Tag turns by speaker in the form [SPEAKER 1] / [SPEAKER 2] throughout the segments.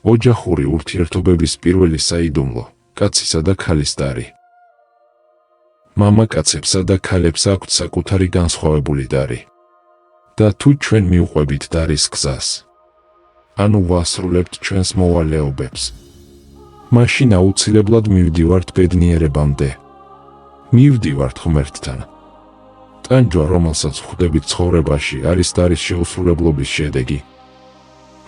[SPEAKER 1] ოჯახური ურთიერთობების პირველი საიდუმლო, კაცისა და ქალის დარი. მამაკაცებსა და ქალებს აქვთ საკუთარი განსხვავებული დარი. და თუ ჩვენ მივყვებით დარის გზას, ანუ ვასრულებთ ჩვენს მოვალეობებს, მაშინ აუცილებლად მივდივართ ბედნიერებამდე. მივდივართ ღმერთთან. ტანჯვა, რომელსაც ხვდებით ცხოვრებაში, არის დარის შეუსრულებლობის შედეგი.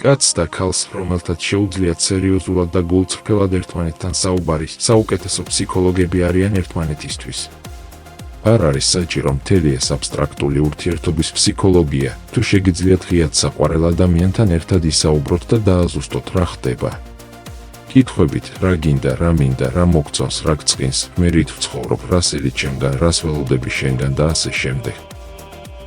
[SPEAKER 1] კაცს და ქალს, რომელთაც შეუძლიათ სერიოზულად და გულწრფელად ერთმანეთთან საუბარი, საუკეთესო ფსიქოლოგები არიან ერთმანეთისთვის. არ არის საჭირო მთელი ეს აბსტრაქტული ურთიერთობის ფსიქოლოგია, თუ შეგიძლიათ ღიად საყვარელ ადამიანთან ერთად ისაუბროთ და დააზუსტოთ რა ხდება. კითხვებით, რა გინდა, რა მინდა, რა მოგწონს, რა გწყინს, მე რით ვცხოვრობ, რა სელი ჩემგან, რას ველოდები შენგან და ასე შემდეგ.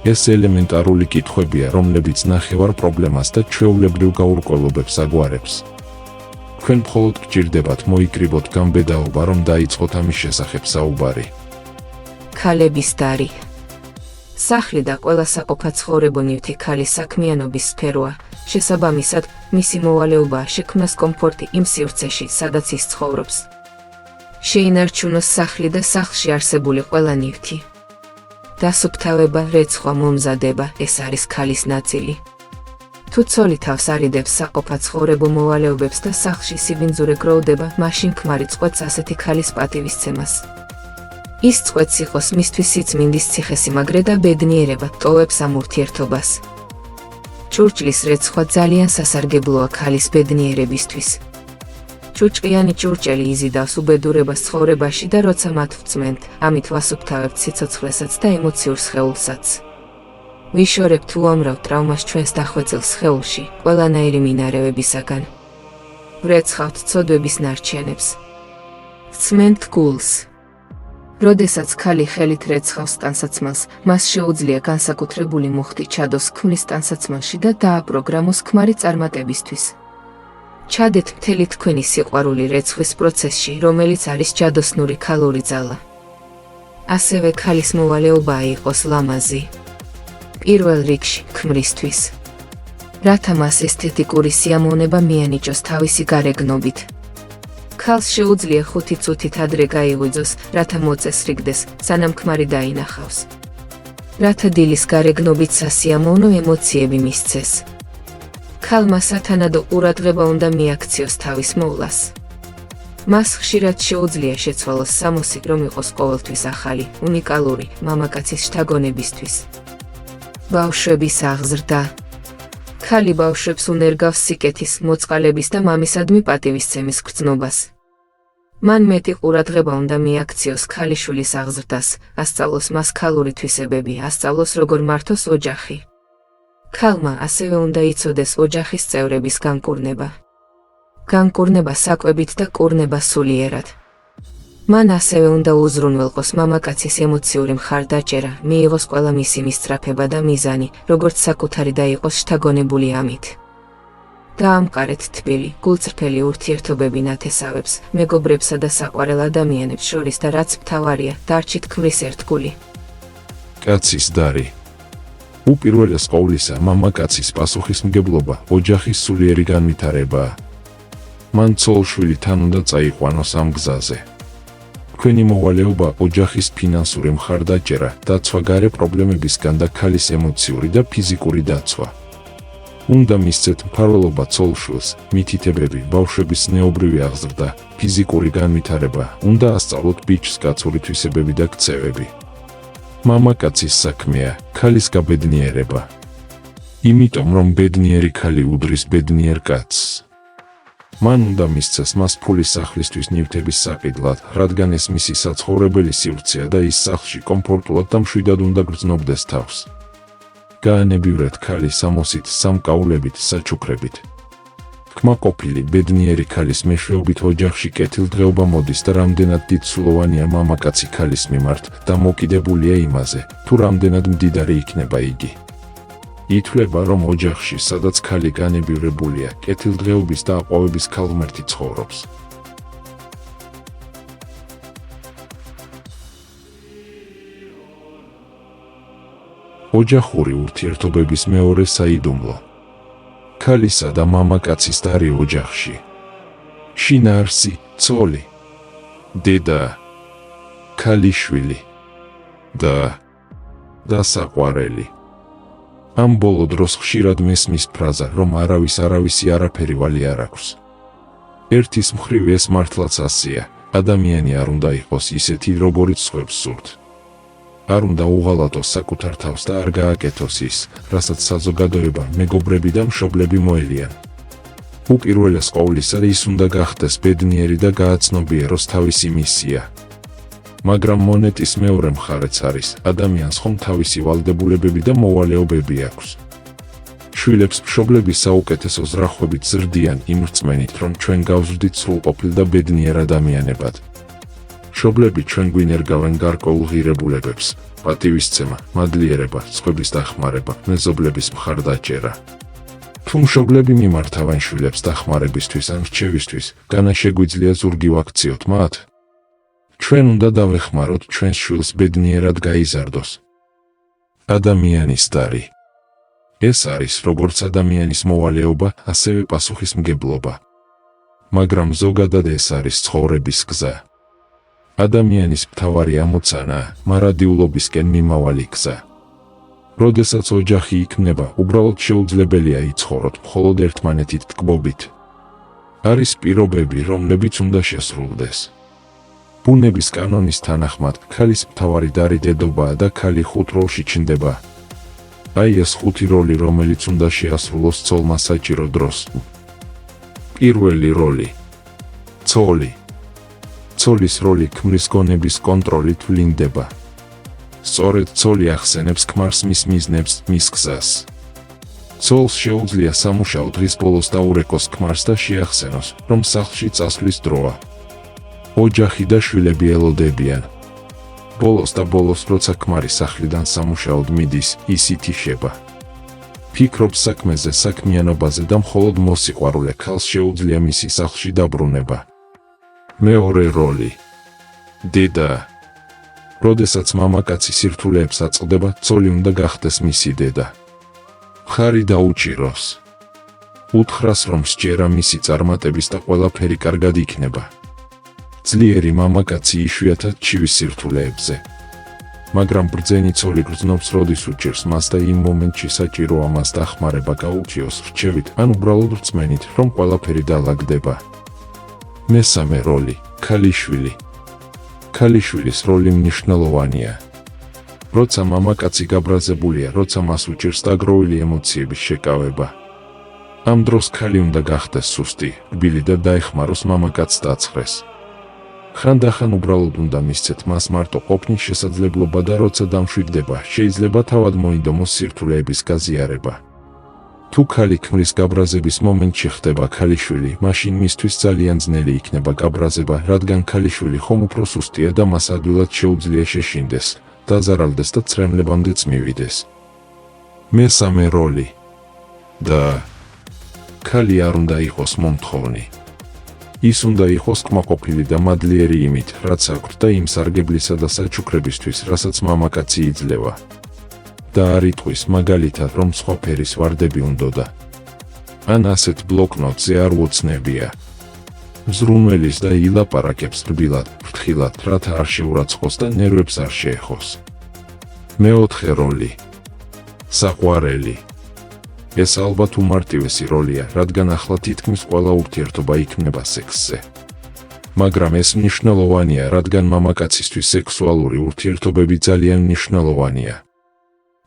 [SPEAKER 1] ეს ელემენტარული კითხვებია, რომლებიც ნახევარ პრობლემას და ჩვეულებრივ გაურკვევლობებს აგვარებს. თქვენ მხოლოდ გჭირდებათ მოიკრიბოთ გამბედაობა, რომ დაიწყოთ ამის შესახებ საუბარი.
[SPEAKER 2] ქალების დარი. სახლი და ყველა საყოფაცხოვრებო ნივთი ქალის საქმიანობის სფეროა, შესაბამისად, მისი მოვალეობაა შექმნას კომფორტი იმ სივრცეში, სადაც ის ცხოვრობს. შეინარჩუნოს სახლი და სახლში არსებული ყველა ნივთი. დასუფთავება, რეცხვა, მომზადება, ეს არის ქალის ნაწილი. თუ ცოლი თავს არიდებს საყოფაცხოვრებო მოვალეობებს და სახლში სიბინძურე გროვდება, მაშინ ქმარი წყვეტს ასეთი ქალის პატივისცემას. ის წყვეტს იყოს მისთვის სიწმინდის ციხესიმაგრე და ბედნიერება ტოვებს ამ ურთიერთობას. ჭურჭლის რეცხვა ძალიან სასარგებლოა ქალის ბედნიერებისთვის. ჭუჭყიანი ჭურჭელი იზიდავს უბედურებას ცხოვრებაში და როცა მათ ვწმენთ, ამით ვასუფთავებთ სიცოცხლესაც და ემოციურ სხეულსაც. ვიშორებთ უამრავ ტრავმას ჩვენს დახვეწილ სხეულში, ყველანაირი მინარევებისაგან. ვრეცხავთ ცოდვების ნარჩენებს. ვწმენთ გულს. როდესაც ქალი ხელით რეცხავს ტანსაცმელს, მას შეუძლია განსაკუთრებული მუხტი ჩადოს ქმრის ტანსაცმელში და დააპროგრამოს ქმარი წარმატებისთვის. ჩადეთ მთელი თქვენი სიყვარული რეცხვის პროცესში, რომელიც არის ჯადოსნური ქალური ძალა. ასევე ქალის მოვალეობაა იყოს ლამაზი. პირველ რიგში ქმრისთვის. რათა მას ესთეტიკური სიამოვნება მიანიჭოს თავისი გარეგნობით. ქალს შეუძლია 5 წუთით ადრე გაიღვიძოს, რათა მოწესრიგდეს, სანამ ქმარი დაინახავს. რათა დილის გარეგნობით სასიამოვნო ემოციები მისცეს. ქალმა სათანადო ყურადღება უნდა მიაქციოს თავის მოვლას. მას ხშირად შეუძლია შეცვალოს სამოსი, რომ იყოს ყოველთვის ახალი, უნიკალური, მამაკაცის შთაგონებისთვის. ბავშვების აღზრდა. ქალი ბავშვებს უნერგავს სიკეთის, მოწყალების და მამისადმი პატივისცემის გრძნობას. მან მეტი ყურადღება უნდა მიაქციოს ქალიშვილის აღზრდას, ასწავლოს მას ქალური თვისებები, ასწავლოს როგორ მართოს ოჯახი. ქალმა ასევე უნდა იცოდეს ოჯახის წევრების განკურნება. განკურნება საკვებით და კურნება სულიერად. მან ასევე უნდა უზრუნველყოს მამაკაცის ემოციური მხარდაჭერა, მიიღოს ყველა მისი მისწრაფება და მიზანი, როგორც საკუთარი და იყოს შთაგონებული ამით. დაამყარეთ თბილი, გულწრფელი ურთიერთობები ნათესავებს, მეგობრებსა და საყვარელ ადამიანებს შორის და რაც მთავარია, დარჩით ქმრის ერთგული.
[SPEAKER 1] კაცის დარი. უპირველეს ყოვლისა, მამაკაცის პასუხისმგებლობა ოჯახის სულიერი განვითარებაა. მან ცოლ-შვილთან უნდა წაიყვანოს ამ გზაზე. თქვენი მოვალეობა ოჯახის ფინანსური მხარდაჭერა, დაცვა გარე პრობლემებისგან და ქალის ემოციური და ფიზიკური დაცვა. უნდა მისცეთ მფარველობა ცოლ-შვილს, მითითებები, ბავშვების ზნეობრივი აღზრდა, ფიზიკური განვითარება, უნდა ასწავლოთ ბიჭს კაცური თვისებები და ქცევები. მამაკაცის საქმეა ქალის გაბედნიერება. იმიტომ რომ ბედნიერი ქალი უდრის ბედნიერ კაცს. მან უნდა მისცეს მას ფული სახლისთვის ნივთების საყიდლად, რადგან ეს მისი საცხოვრებელი სივრცეა და ის სახლში კომფორტულად და მშვიდად უნდა გრძნობდეს თავს. გაანებივრეთ ქალი სამოსით, სამკაულებით, საჩუქრებით. კმაყოფილი ბედნიერი ქალის მეშვეობით ოჯახში კეთილდღეობა მოდის და რამდენად დიდსულოვანია მამაკაცი ქალის მიმართ და მოკიდებულია იმაზე, თუ რამდენად მდიდარი იქნება იგი. ითვლება, რომ ოჯახში, სადაც ქალი განებივრებულია, კეთილდღეობის და აყვავების ქალღმერთი ცხოვრობს. ოჯახური ურთიერთობების მეორე საიდუმლო. ქალისა და მამაკაცის დარი ოჯახში. შინაარსი, ცოლი, დედა, ქალიშვილი და საყვარელი. ამ ბოლო დროს ხშირად მესმის ფრაზა, რომ არავისი არაფერი ვალი არ აქვს. ერთის მხრივ ეს მართლაც ასეა, ადამიანი არ უნდა იყოს ისეთი, როგორიც სხვებს სურთ. არ უნდა უღალატოს საკუთარ თავს და არ გააკეთოს ის, რასაც საზოგადოება, მეგობრები და მშობლები მოელიან. უპირველეს ყოვლისა ის უნდა გახდეს ბედნიერი და გააცნობიეროს თავისი მისია. მაგრამ მონეტის მეორე მხარეც არის, ადამიანს ხომ თავისი ვალდებულებები და მოვალეობები აქვს. შვილებს მშობლები საუკეთესო ზრახვებით ზრდიან იმ რწმენით, რომ ჩვენ გავზრდით სრულყოფილ და ბედნიერ ადამიანებად. მშობლები ჩვენ გვინერგავენ გარკვეულ ღირებულებებს, პატივისცემა, მადლიერება, სხვების დახმარება, მეზობლების მხარდაჭერა. თუ მშობლები მიმართავენ შვილებს დახმარებისთვის ან რჩევისთვის, განა შეგვიძლია ზურგი ვაქციოთ მათ? ჩვენ უნდა დავეხმაროთ ჩვენს შვილს ბედნიერად გაიზარდოს. ადამიანის დარი. ეს არის როგორც ადამიანის მოვალეობა, ასევე პასუხისმგებლობა. მაგრამ ზოგადად ეს არის ცხოვრების გზა. ადამიანის მთავარი ამოცანაა მარადიულობისკენ მიმავალი გზა. როდესაც ოჯახი იქმნება, უბრალოდ შეუძლებელია იცხოვროთ მხოლოდ ერთმანეთით თკბობით. არის პირობები, რომლებიც უნდა შესრულდეს. ბუნების კანონის თანახმად, ქალის მთავარი დარი დედობაა და ქალი 5 როლში ჩნდება. აი ეს 5 როლი, რომელიც უნდა შეასრულოს ცოლმა საჭირო დროს. პირველი როლი. ცოლი. ცოლის როლი ქმრის გონების კონტროლით ვლინდება. სწორედ ცოლი ახსენებს ქმარს მის მიზნებს, მის გზას. ცოლს შეუძლია სამუშაო დღის ბოლოს დაურეკოს ქმარს და შეახსენოს, რომ სახლში წასვლის დროა. ოჯახი და შვილები ელოდებიან. ბოლოს, როცა ქმარი სახლიდან სამუშაოდ მიდის, ის ითიშება. ფიქრობს საქმეზე, საქმიანობაზე და მხოლოდ მოსიყვარულე ქალს შეუძლია მისი სახლში დაბრუნება. მეორე როლი. დედა. როდესაც მამაკაცი სირთულეებს აწყდება, ცოლი უნდა გახდეს მისი დედა. მხარი დაუჭიროს. უთხრას, რომ სჯერა მისი წარმატების და ყველაფერი კარგად იქნება. ძლიერი მამაკაცი იშვიათად ჩივის სირთულეებზე. მაგრამ ბრძენი ცოლი გრძნობს, როდის უჭირს მას და იმ მომენტში საჭიროა მას დახმარება გაუჩიოს რჩევით ან უბრალოდ რწმენით, რომ ყველაფერი დალაგდება. მესამე როლი. ქალიშვილი. ქალიშვილის როლი მნიშვნელოვანია. როცა მამაკაცი გაბრაზებულია, როცა მას უჭირს დაგროვილი ემოციების შეკავება. ამ დროს ქალი უნდა გახდეს სუსტი, რბილი და დაეხმაროს მამაკაცს დაცხრეს. ხანდახან უბრალოდ უნდა მისცეთ მას მარტო ყოფნის შესაძლებლობა და როცა დამშვიდდება, შეიძლება თავად მოინდომოს სირთულეების გაზიარება. თუ ქალი ქმრის გაბრაზების მომენტში ხდება ქალიშვილი, მაშინ მისთვის ძალიან ძნელი იქნება გაბრაზება, რადგან ქალიშვილი ხომ უფრო სუსტია და მას ადვილად შეუძლია შეშინდეს, დაზარალდეს და წრემლებამდეც მივიდეს. მესამე როლი. და ქალი არ უნდა იყოს მომთხოვნი. ის უნდა იყოს კმაყოფილი და მადლიერი იმით, რაც აქვთ და იმ სარგებლისა და საჩუქრებისთვის, რასაც მამაკაცი იძლევა. და არ იტყვის მაგალითად, რომ სხვა ფერის ვარდები უნდოდა. ან ასეთ ბლოკნოტზე არ უოცნებია. მზრუნველის და ილაპარაკებს რბილად, ფრთხილად, რათა არ შეურაცხოს და ნერვებს არ შეეხოს. მეოთხე როლი. საყვარელი. ეს ალბათ უმარტივესი როლია, რადგან ახლა თითქმის ყველა ურთიერთობა იქმნება სექსზე. მაგრამ ეს მნიშვნელოვანია, რადგან მამაკაცისთვის სექსუალური ურთიერთობები ძალიან მნიშვნელოვანია.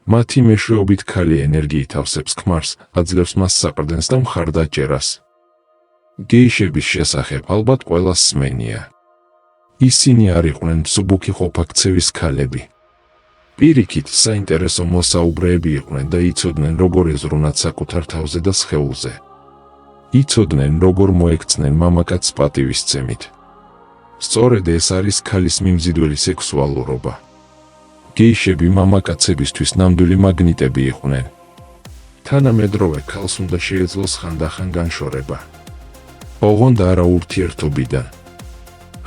[SPEAKER 1] მათი მეშვეობით ქალი ენერგიით ავსებს ქმარს, აძლევს მას საყრდენს და მხარდაჭერას. გეიშების შესახებ ალბათ ყველას სმენია. ისინი არ იყვნენ მსუბუქი ყოფაქცევის ქალები. პირიქით, საინტერესო მოსაუბრეები იყვნენ და იცოდნენ, როგორ ეზრუნათ საკუთარ თავზე და სხეულზე. იცოდნენ, როგორ მოექცნენ მამაკაცს პატივისცემით. სწორედ ეს არის ქალის მიმზიდველი სექსუალურობა. გეიშები მამაკაცებისთვის ნამდვილი მაგნიტები იყვნენ. თანამედროვე ქალს უნდა შეეძლოს ხანდახან განშორება. ოღონდ არა ურთიერთობიდან.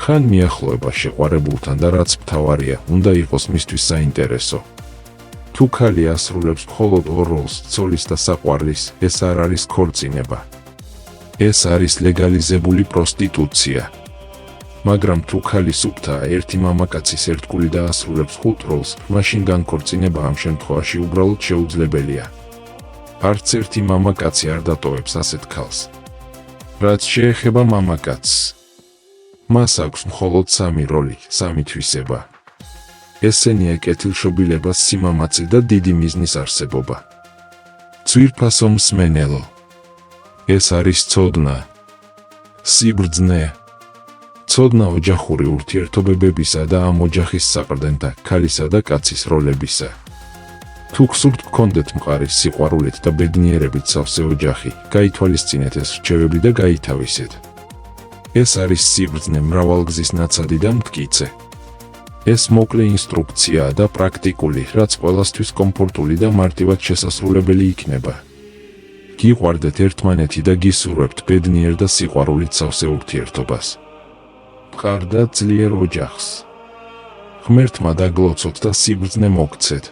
[SPEAKER 1] ხან მიახლოება შეყვარებულთან და რაც მთავარია, უნდა იყოს მისთვის საინტერესო. თუ ქალი ასრულებს მხოლოდ ორ როლს, ცოლის და საყვარლის, ეს არ არის ქორწინება. ეს არის ლეგალიზებული პროსტიტუცია. მაგრამ თუ ქალი სუფთაა ერთი მამაკაცის ერთგული და ასრულებს 5 როლს, მაშინ განქორწინება ამ შემთხვევაში უბრალოდ შეუძლებელია. არც ერთი მამაკაცი არ დატოვებს ასეთ ქალს. რაც შეეხება მამაკაცს, მას აქვს მხოლოდ 3 როლი, 3 თვისება. ესენია კეთილშობილება, სიმამაცე და დიდი მიზნის არსებობა. ძვირფასო მსმენელო, ეს არის ცოდნა, სიბრძნე. ცოდნა ოჯახური ურთიერთობებებისა და ამ ოჯახის საყრდენთა, ქალისა და კაცის როლებისა. თუ გსურთ გქონდეთ მყარი სიყვარულით და ბედნიერებით სავსე ოჯახი, გაითვალისწინეთ ეს რჩევები და გაითავისეთ. ეს არის სიბრძნე, მრავალგზის ნაცადი და მტკიცე. ეს მოკლე ინსტრუქციაა და პრაქტიკული, რაც ყველასთვის კომფორტული და მარტივად შესასრულებელი იქნება. გიყვარდეთ ერთმანეთი და გისურვებთ ბედნიერ და სიყვარულით სავსე ურთიერთობას. მყარ და ძლიერ ოჯახს. ღმერთმა დაგლოცოთ და სიბრძნე მოგცეთ.